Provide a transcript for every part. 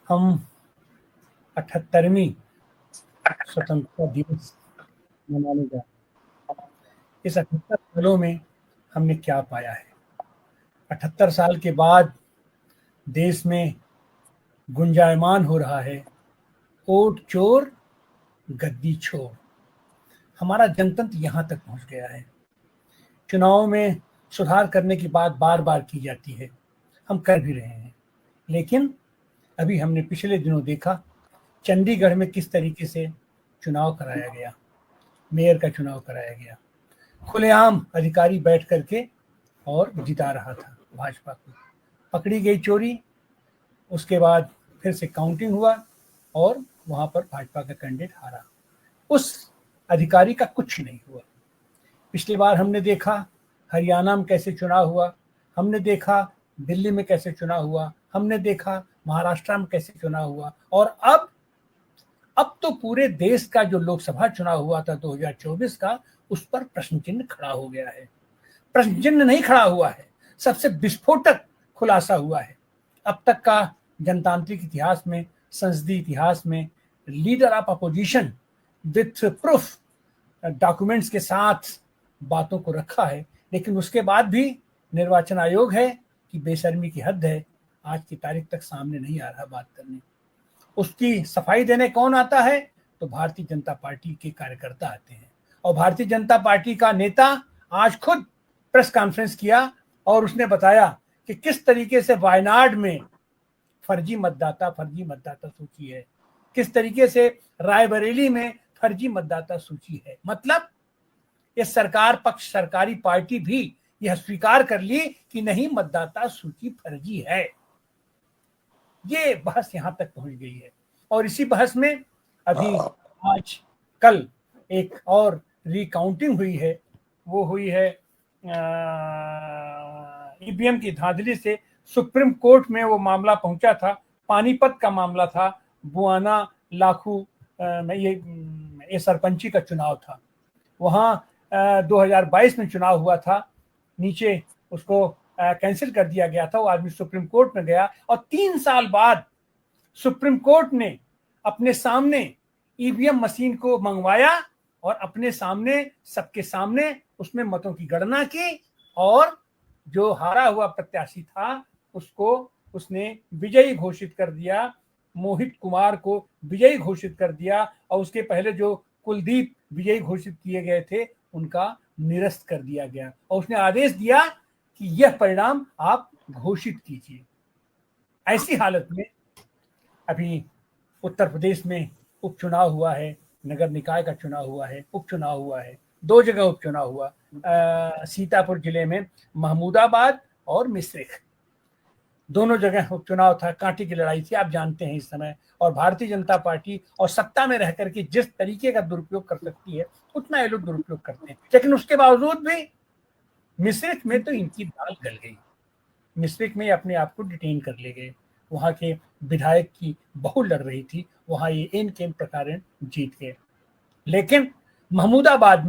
हम 78वीं स्वतंत्रता दिवस मनाने जा रहे हैं। इस 78 सालों में हमने क्या पाया है? 78 साल के बाद देश में गुंजायमान हो रहा है, वोट चोर गद्दी छोर। हमारा जनतंत्र यहाँ तक पहुँच गया है। चुनाव में सुधार करने की बात बार बार की जाती है, हम कर भी रहे हैं, लेकिन अभी हमने पिछले दिनों देखा चंडीगढ़ में किस तरीके से चुनाव कराया गया, मेयर का चुनाव कराया गया। खुलेआम अधिकारी बैठ करके और जिता रहा था भाजपा को। पकड़ी गई चोरी, उसके बाद फिर से काउंटिंग हुआ और वहां पर भाजपा का कैंडिडेट हारा। उस अधिकारी का कुछ नहीं हुआ। पिछली बार हमने देखा हरियाणा में कैसे चुनाव हुआ, हमने देखा दिल्ली में कैसे चुनाव हुआ, हमने देखा महाराष्ट्र में कैसे चुनाव हुआ, और अब तो पूरे देश का जो लोकसभा चुनाव हुआ था 2024 का, उस पर प्रश्न चिन्ह खड़ा हो गया है। प्रश्न चिन्ह नहीं खड़ा हुआ है, सबसे विस्फोटक खुलासा हुआ है अब तक का जनतांत्रिक इतिहास में, संसदीय इतिहास में। Leader of opposition with proof documents के साथ बातों को रखा है, लेकिन उसके बाद भी निर्वाचन आयोग है कि बेशर्मी की हद है, आज की तारीख तक सामने नहीं आ रहा बात करने। उसकी सफाई देने कौन आता है? तो भारतीय जनता पार्टी के कार्यकर्ता आते हैं। और भारतीय जनता पार्टी का नेता आज खुद प्रेस कॉन्फ्रेंस किया और उसने बताया कि किस तरीके से वायनाड में फर्जी मतदाता सूची है, किस तरीके से रायबरेली में फर्जी मतदाता सूची है। मतलब ये सरकार पक्ष, सरकारी पार्टी भी यह स्वीकार कर ली कि नहीं, मतदाता सूची फर्जी है। ये बहस यहां तक पहुंच गई है। और इसी बहस में अभी आज कल एक और रिकाउंटिंग हुई है। वो हुई है ईवीएम की धांधली से सुप्रीम कोर्ट में वो मामला पहुंचा था। पानीपत का मामला था, बुआना लाखू में ये सरपंची का चुनाव था। वहां 2022 में चुनाव हुआ था, नीचे उसको कैंसिल कर दिया गया था। वो आदमी सुप्रीम कोर्ट में गया और 3 साल बाद सुप्रीम कोर्ट ने अपने सामने ईवीएम मशीन को मंगवाया और अपने सामने, सबके सामने उसमें मतों की गणना की और जो हारा हुआ प्रत्याशी था उसको उसने विजयी घोषित कर दिया। मोहित कुमार को विजयी घोषित कर दिया और उसके पहले जो कुलदीप विजयी घोषित किए गए थे उनका निरस्त कर दिया गया और उसने आदेश दिया कि यह परिणाम आप घोषित कीजिए। ऐसी हालत में अभी उत्तर प्रदेश में उपचुनाव हुआ है, नगर निकाय का चुनाव हुआ है, उपचुनाव हुआ है, 2 जगह उपचुनाव हुआ। सीतापुर जिले में महमूदाबाद और मिश्रिख, दोनों जगह उपचुनाव था। कांटे की लड़ाई थी, आप जानते हैं इस समय। और भारतीय जनता पार्टी और सत्ता में रह करके जिस तरीके का दुरुपयोग कर सकती है उतना ये लोग दुरुपयोग करते हैं। लेकिन उसके बावजूद भी मिश्रिख में तो इनकी दाल गल गई। मिश्रिख में अपने आप को डिटेन कर ले गए। वहां के विधायक की बहू लड़ रही थी, वहां ये इन केम प्रकार जीत गए। लेकिन महमूदाबाद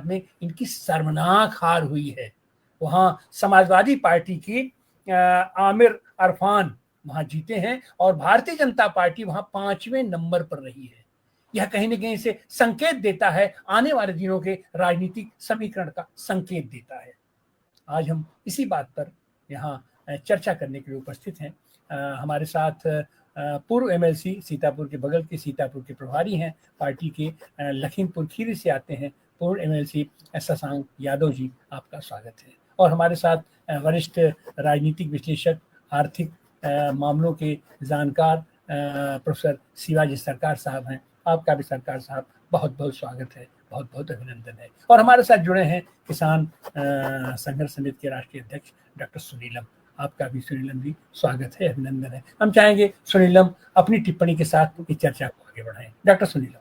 में इनकी शर्मनाक हार हुई है। वहां समाजवादी पार्टी की आमिर अरफान वहां जीते हैं और भारतीय जनता पार्टी वहां 5वें नंबर पर रही है। यह कहीं न कहीं से संकेत देता है, आने वाले दिनों के राजनीतिक समीकरण का संकेत देता है। आज हम इसी बात पर यहाँ चर्चा करने के लिए उपस्थित हैं। हमारे साथ पूर्व एमएलसी सीतापुर के बगल के सीतापुर के प्रभारी हैं, पार्टी के लखीमपुर खीरी से आते हैं पूर्व एमएलसी शशांक यादव जी, आपका स्वागत है। और हमारे साथ वरिष्ठ राजनीतिक विश्लेषक, आर्थिक मामलों के जानकार प्रोफेसर शिवाजी सरकार साहब हैं। आपका भी सरकार साहब बहुत बहुत स्वागत है, बहुत बहुत अभिनंदन है। और हमारे साथ जुड़े हैं किसान संघर्ष समिति के राष्ट्रीय अध्यक्ष डॉक्टर सुनीलम, आपका भी सुनीलम जी स्वागत है, अभिनंदन है। हम चाहेंगे सुनीलम अपनी टिप्पणी के साथ इस चर्चा को आगे बढ़ाएं। डॉक्टर सुनीलम।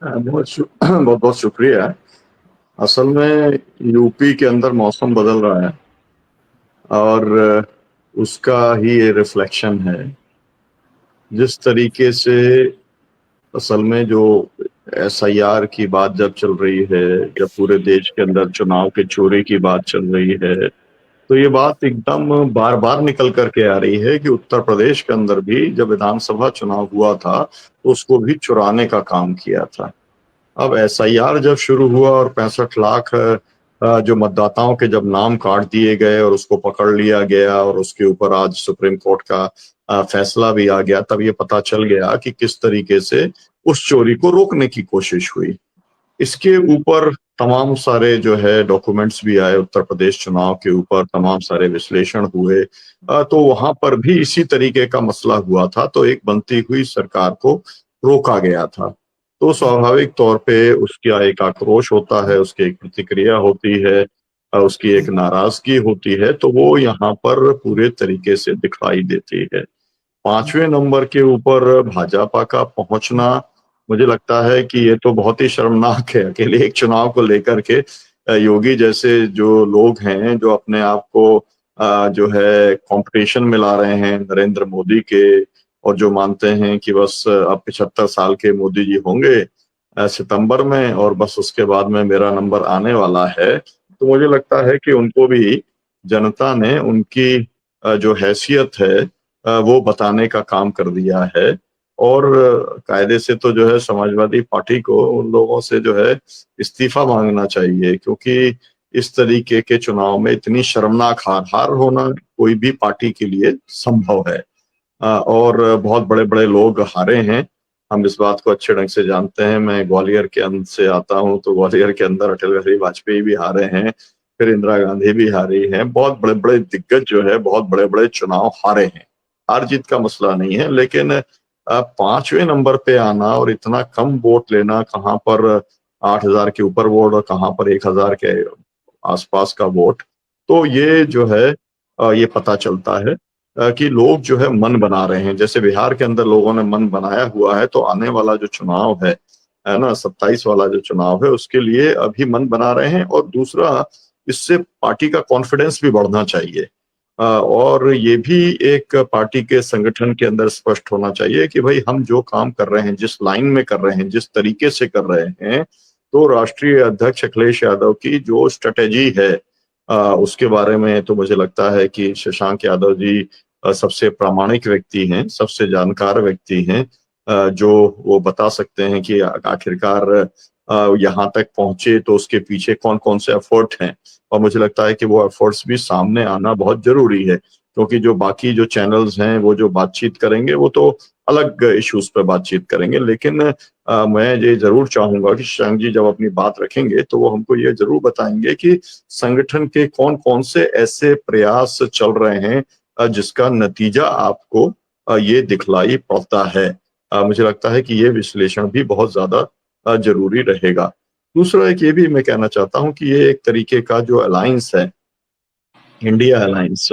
बहुत बहुत शुक्रिया। असल में यूपी के अंदर मौसम बदल रहा है और उसका ही ये रिफ्लेक्शन है। जिस तरीके से असल में जो SIR की बात जब चल रही है, जब पूरे देश के अंदर चुनाव के चोरी की बात चल रही है, तो ये बात एकदम बार बार निकल करके आ रही है कि उत्तर प्रदेश के अंदर भी जब विधानसभा चुनाव हुआ था तो उसको भी चुराने का काम किया था। अब एसआईआर जब शुरू हुआ और 65 लाख जो मतदाताओं के जब नाम काट दिए गए और उसको पकड़ लिया गया और उसके ऊपर आज सुप्रीम कोर्ट का फैसला भी आ गया, तब ये पता चल गया कि किस तरीके से उस चोरी को रोकने की कोशिश हुई। इसके ऊपर तमाम सारे जो है डॉक्यूमेंट्स भी आए, उत्तर प्रदेश चुनाव के ऊपर तमाम सारे विश्लेषण हुए। तो वहां पर भी इसी तरीके का मसला हुआ था, तो एक बनती हुई सरकार को रोका गया था। तो स्वाभाविक तौर पे उसका एक आक्रोश होता है, उसकी एक प्रतिक्रिया होती है, उसकी एक नाराजगी होती है, तो वो यहाँ पर पूरे तरीके से दिखाई देती है। 5वें नंबर के ऊपर भाजपा का पहुंचना, मुझे लगता है कि ये तो बहुत ही शर्मनाक है। अकेले एक चुनाव को लेकर के योगी जैसे जो लोग हैं, जो अपने आप को जो है कंपटीशन में ला रहे हैं नरेंद्र मोदी के, और जो मानते हैं कि बस अब 75 साल के मोदी जी होंगे सितंबर में और बस उसके बाद में मेरा नंबर आने वाला है। तो मुझे लगता है कि उनको भी जनता ने उनकी जो हैसियत है वो बताने का काम कर दिया है। और कायदे से तो जो है समाजवादी पार्टी को उन लोगों से जो है इस्तीफा मांगना चाहिए, क्योंकि इस तरीके के चुनाव में इतनी शर्मनाक हार होना कोई भी पार्टी के लिए संभव है। और बहुत बड़े बड़े लोग हारे हैं, हम इस बात को अच्छे ढंग से जानते हैं। मैं ग्वालियर के अंदर से आता हूं, तो ग्वालियर के अंदर अटल बिहारी वाजपेयी भी हारे हैं, फिर इंदिरा गांधी भी हारी हैं। बहुत बड़े बड़े दिग्गज जो है बहुत बड़े बड़े चुनाव हारे हैं। हार जीत का मसला नहीं है, लेकिन 5वें नंबर पे आना और इतना कम वोट लेना, कहाँ पर 8,000 के ऊपर वोट और कहाँ पर 1,000 के आसपास का वोट, तो ये जो है ये पता चलता है कि लोग जो है मन बना रहे हैं। जैसे बिहार के अंदर लोगों ने मन बनाया हुआ है, तो आने वाला जो चुनाव है ना, 27 वाला जो चुनाव है, उसके लिए अभी मन बना रहे हैं। और दूसरा, इससे पार्टी का कॉन्फिडेंस भी बढ़ना चाहिए। और ये भी एक पार्टी के संगठन के अंदर स्पष्ट होना चाहिए कि भाई हम जो काम कर रहे हैं, जिस लाइन में कर रहे हैं, जिस तरीके से कर रहे हैं, तो राष्ट्रीय अध्यक्ष अखिलेश यादव की जो स्ट्रेटेजी है उसके बारे में तो मुझे लगता है कि शशांक यादव जी सबसे प्रामाणिक व्यक्ति हैं, सबसे जानकार व्यक्ति हैं, जो वो बता सकते हैं कि आखिरकार यहाँ तक पहुंचे तो उसके पीछे कौन कौन से एफर्ट हैं। और मुझे लगता है कि वो एफर्ट्स भी सामने आना बहुत जरूरी है, क्योंकि जो बाकी जो चैनल्स हैं वो जो बातचीत करेंगे वो तो अलग इश्यूज पर बातचीत करेंगे। लेकिन मैं ये जरूर चाहूंगा कि शशांक जी जब अपनी बात रखेंगे तो वो हमको ये जरूर बताएंगे कि संगठन के कौन कौन से ऐसे प्रयास चल रहे हैं जिसका नतीजा आपको ये दिखलाई पड़ता है। मुझे लगता है कि ये विश्लेषण भी बहुत ज्यादा जरूरी रहेगा। दूसरा एक ये भी मैं कहना चाहता हूँ कि ये एक तरीके का जो अलायंस है, इंडिया अलायंस,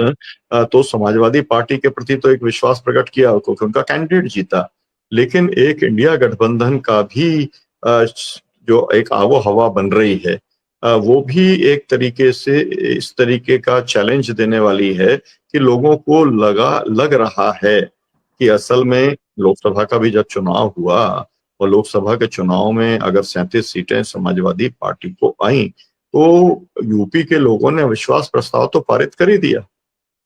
तो समाजवादी पार्टी के प्रति तो एक विश्वास प्रकट किया क्योंकि उनका कैंडिडेट जीता, लेकिन एक इंडिया गठबंधन का भी जो एक आगो हवा बन रही है, वो भी एक तरीके से इस तरीके का चैलेंज देने वाली है कि लोगों को लग रहा है कि असल में लोकसभा का भी जब चुनाव हुआ और लोकसभा के चुनाव में अगर 37 सीटें समाजवादी पार्टी को आई, तो यूपी के लोगों ने अविश्वास प्रस्ताव तो पारित कर ही दिया।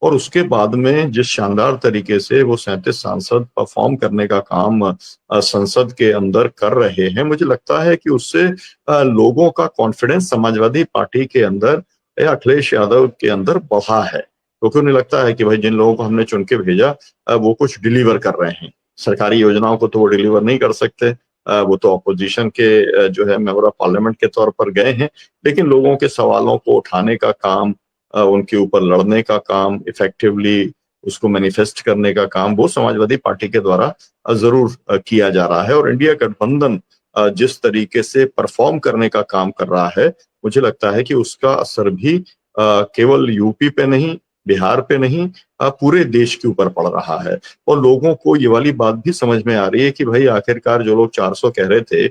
और उसके बाद में जिस शानदार तरीके से वो 37 सांसद परफॉर्म करने का काम संसद के अंदर कर रहे हैं, मुझे लगता है कि उससे लोगों का कॉन्फिडेंस समाजवादी पार्टी के अंदर या अखिलेश यादव के अंदर बढ़ा है, क्योंकि उन्हें लगता है कि भाई जिन लोगों को हमने चुन के भेजा वो कुछ डिलीवर कर रहे हैं। सरकारी योजनाओं को तो वो डिलीवर नहीं कर सकते, वो तो अपोजिशन के जो है मेंबर ऑफ पार्लियामेंट के तौर पर गए हैं, लेकिन लोगों के सवालों को उठाने का काम, उनके ऊपर लड़ने का काम, इफेक्टिवली उसको मैनिफेस्ट करने का काम, वो समाजवादी पार्टी के द्वारा जरूर किया जा रहा है। और इंडिया गठबंधन जिस तरीके से परफॉर्म करने का काम कर रहा है, मुझे लगता है कि उसका असर भी केवल यूपी पे नहीं, बिहार पे नहीं, पूरे देश के ऊपर पड़ रहा है। और लोगों को ये वाली बात भी समझ में आ रही है कि भाई आखिरकार जो लोग 400 कह रहे थे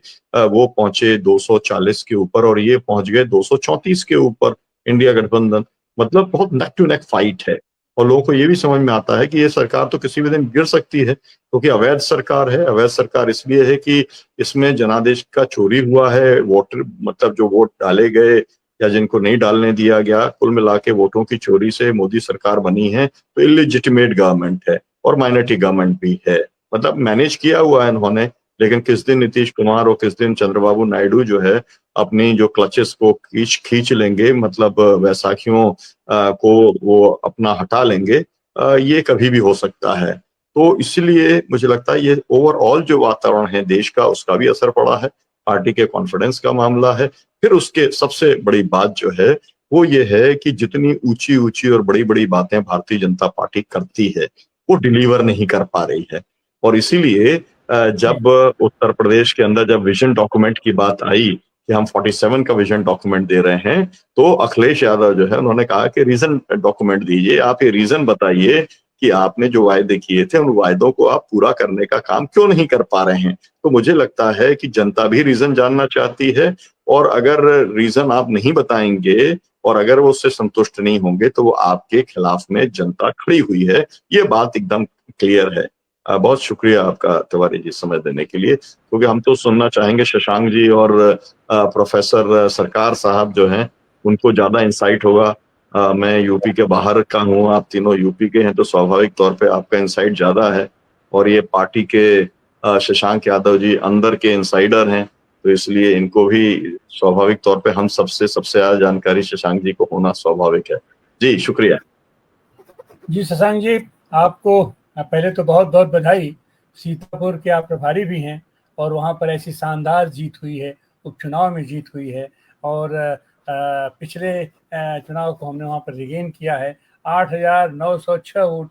वो पहुंचे 240 के ऊपर और ये पहुंच गए 234 के ऊपर। इंडिया गठबंधन मतलब बहुत नेक टू नेक फाइट है। और लोगों को ये भी समझ में आता है कि ये सरकार तो किसी भी दिन गिर सकती है, क्योंकि अवैध सरकार है। अवैध सरकार इसलिए है कि इसमें जनादेश का चोरी हुआ है, वोटर मतलब जो वोट डाले गए या जिनको नहीं डालने दिया गया, कुल मिला के वोटों की चोरी से मोदी सरकार बनी है, तो इलिजिटिमेट गवर्नमेंट है और माइनॉरिटी गवर्नमेंट भी है। मतलब मैनेज किया हुआ है इन्होंने, लेकिन किस दिन नीतीश कुमार और किस दिन चंद्रबाबू नायडू जो है अपनी जो क्लचेस को खींच लेंगे, मतलब वैसाखियों को वो अपना हटा लेंगे, ये कभी भी हो सकता है। तो इसलिए मुझे लगता है ये ओवरऑल जो वातावरण है देश का, उसका भी असर पड़ा है, पार्टी के कॉन्फिडेंस का मामला है। फिर उसके सबसे बड़ी बात जो है वो ये है कि जितनी ऊंची ऊंची और बड़ी बड़ी बातें भारतीय जनता पार्टी करती है वो डिलीवर नहीं कर पा रही है। और इसीलिए जब उत्तर प्रदेश के अंदर जब विजन डॉक्यूमेंट की बात आई कि हम 47 का विजन डॉक्यूमेंट दे रहे हैं, तो अखिलेश यादव जो है उन्होंने कहा कि रीजन डॉक्यूमेंट दीजिए, आप ये रीजन बताइए कि आपने जो वायदे किए थे उन वायदों को आप पूरा करने का काम क्यों नहीं कर पा रहे हैं। तो मुझे लगता है कि जनता भी रीजन जानना चाहती है, और अगर रीजन आप नहीं बताएंगे और अगर वो उससे संतुष्ट नहीं होंगे तो वो आपके खिलाफ में जनता खड़ी हुई है, ये बात एकदम क्लियर है। बहुत शुक्रिया आपका तिवारी जी समय देने के लिए, क्योंकि हम तो सुनना चाहेंगे शशांक जी और प्रोफेसर सरकार साहब जो हैं उनको ज्यादा इंसाइट होगा। मैं यूपी के बाहर का हूँ, आप तीनों यूपी के हैं, तो स्वाभाविक तौर पे आपका इंसाइट ज्यादा है, और ये पार्टी के शशांक यादव जी अंदर के इंसाइडर हैं, तो इसलिए इनको भी स्वाभाविक तौर पे हम सबसे ज्यादा जानकारी शशांक जी को होना स्वाभाविक है। जी शुक्रिया। जी शशांक जी, आपको पहले तो बहुत बहुत बधाई। सीतापुर के आप प्रभारी भी हैं और वहाँ पर ऐसी शानदार जीत हुई है, उपचुनाव में जीत हुई है, और पिछले चुनाव को हमने वहाँ पर रिगेन किया है। 8,906 वोट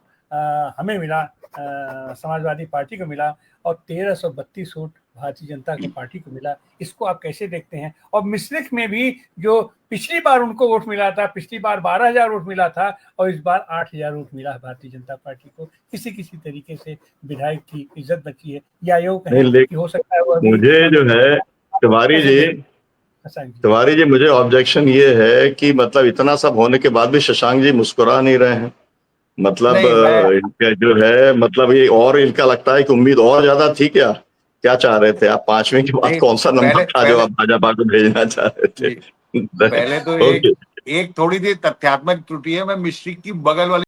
हमें मिला, समाजवादी पार्टी को मिला, और 1,332 वोट भारतीय जनता पार्टी को मिला। इसको आप कैसे देखते हैं? और मिश्रिख में भी जो पिछली बार उनको वोट मिला था, पिछली बार 12,000 वोट मिला था और इस बार 8,000 वोट मिला है भारतीय जनता पार्टी को। किसी किसी तरीके से विधायक की इज्जत बची है, या यूँ कहें कि हो सकता है वो मुझे जो है तिवारी जी मुझे ऑब्जेक्शन ये है कि मतलब इतना सब होने के बाद भी शशांक जी मुस्कुरा नहीं रहे हैं। मतलब इनका जो है, मतलब ये और इनका लगता है कि उम्मीद और ज्यादा थी क्या? क्या चाह रहे थे आप? 5वें के बाद कौन सा नंबर था जो आप भाजपा को भेजना चाह रहे थे? पहले तो एक थोड़ी सी तथ्यात्मक त्रुटि है। मैं मिश्रिख की बगल वाली